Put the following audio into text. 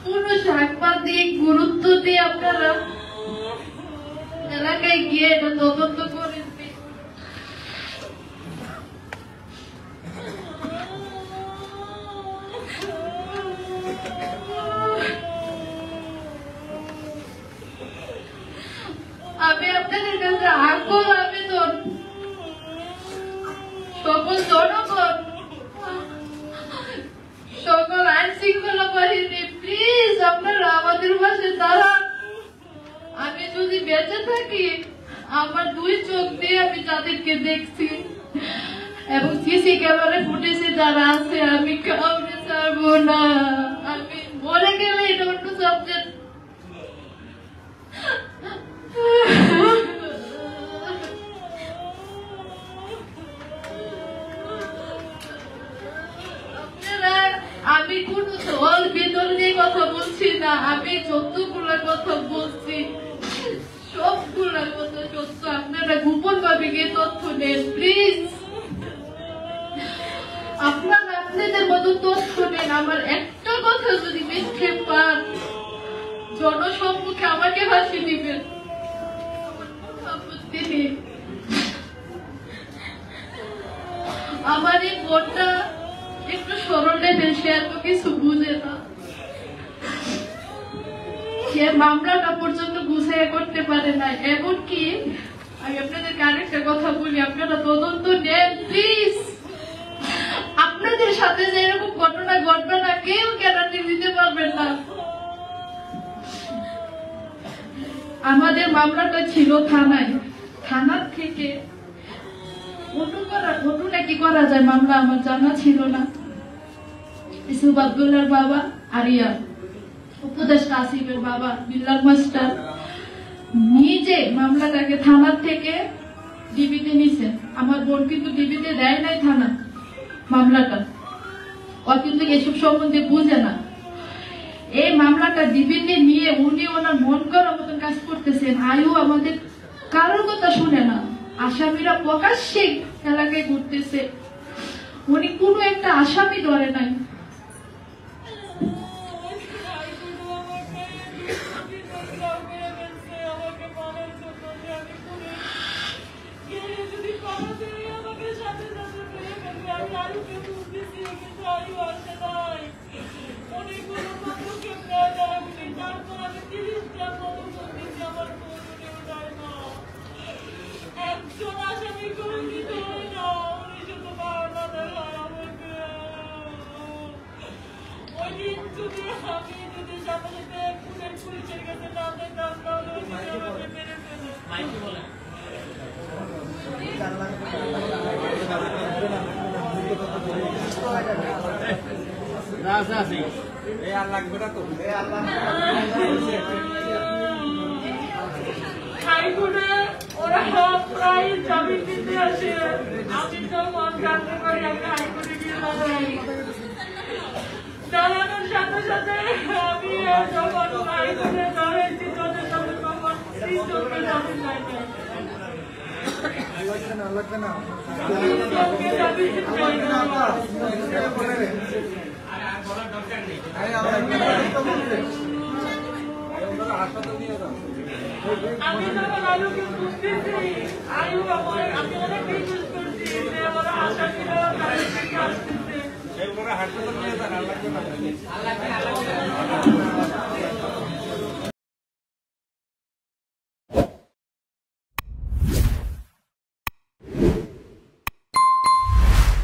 পুরো সাংবাদিক গুরুত্ব দিয়ে আপনারা এলাকায় গিয়ে এটা তদন্ত করেন। আমি আপনাদের কাছে আকুল আবেদন, সকল জনগণ, সকল আইন শৃঙ্খলা বাহিনী, প্লিজ আপনারা আমাদের পাশে দাঁড়ান। আমি যদি বেঁচে থাকি, আমার 2 চোখ দিয়ে আমি যাদেরকে দেখছি এবং সিসি ক্যামেরা ফুটেজে যারা আছে, আমি কাউকে ছাড়বো না। আমি মরে গেলে এটা অন্য সাবজেক্ট। আমি কোন দল বিদল নিয়ে কথা বলছি না, আমি যতগুলা কথা বলছি সবগুলা কথা সত্য। আপনারা গোপন ভাবে গিয়ে তথ্য নেন প্লিজ। আপনারা আপনাদের মতো তথ্য নেন। আমার একটা কথা যদি মিথ্যে পান, জনসম্মুখে আমাকে ফাঁসি দিবেন, আপত্তি নেই। আমার এই বোনটা একটু সরল নেবেন, সে এত কিছু বুঝে না। সে মামলাটা পর্যন্ত গুছিয়ে করতে পারে না। এমনকি আমি আপনাদেরকে আরেকটা কথা বলি, আপনারা তদন্ত নেন প্লিজ। আপনাদের সাথে যে এরকম ঘটনা ঘটবে না, কেউ গ্যারান্টি দিতে পারবেন না। আমাদের মামলাটা ছিল থানায়, থানার থেকে অন্য নাকি করা যায় মামলা আমার জানা ছিল না। ইসুফ আব্দুল্লাহর বাবা আরিয়া, উপদেষ্টা আসিফের বাবা বিল্লাল মাস্টার নিজে মামলাটাকে থানার থেকে ডিবিতে নিছেন। আমার বোন কিন্তু ডিবিতে দেয় নাই থানা মামলাটা, ও কিন্তু এসব সম্বন্ধে বুঝে না। এই মামলাটা ডিবিতে নিয়ে উনি ওনার মন করার মতন কাজ করতেছেন। আয়ু আমাদের কারোর কথা শুনে না, আসামিরা প্রকাশ্যে এলাকায় ঘুরতেছে, উনি কোনো একটা আসামি ধরে নাই। ওরা প্রায় জামিন দিতে আসে, আমি তো মন কান্না করি, আমি হাইকোর্টে গিয়ে দাঁড়ানোর সাথে সাথে আমি যখন হাইকোর্টে দাঁড়াইছি তাদের সাথে কখন জামিন লাগে আমি যখন আয়ুকে বুঝতেছি, আয়ু আমি অনেক রিকোয়েস্ট করছি যে আমার আশা ছিল আসতেছে।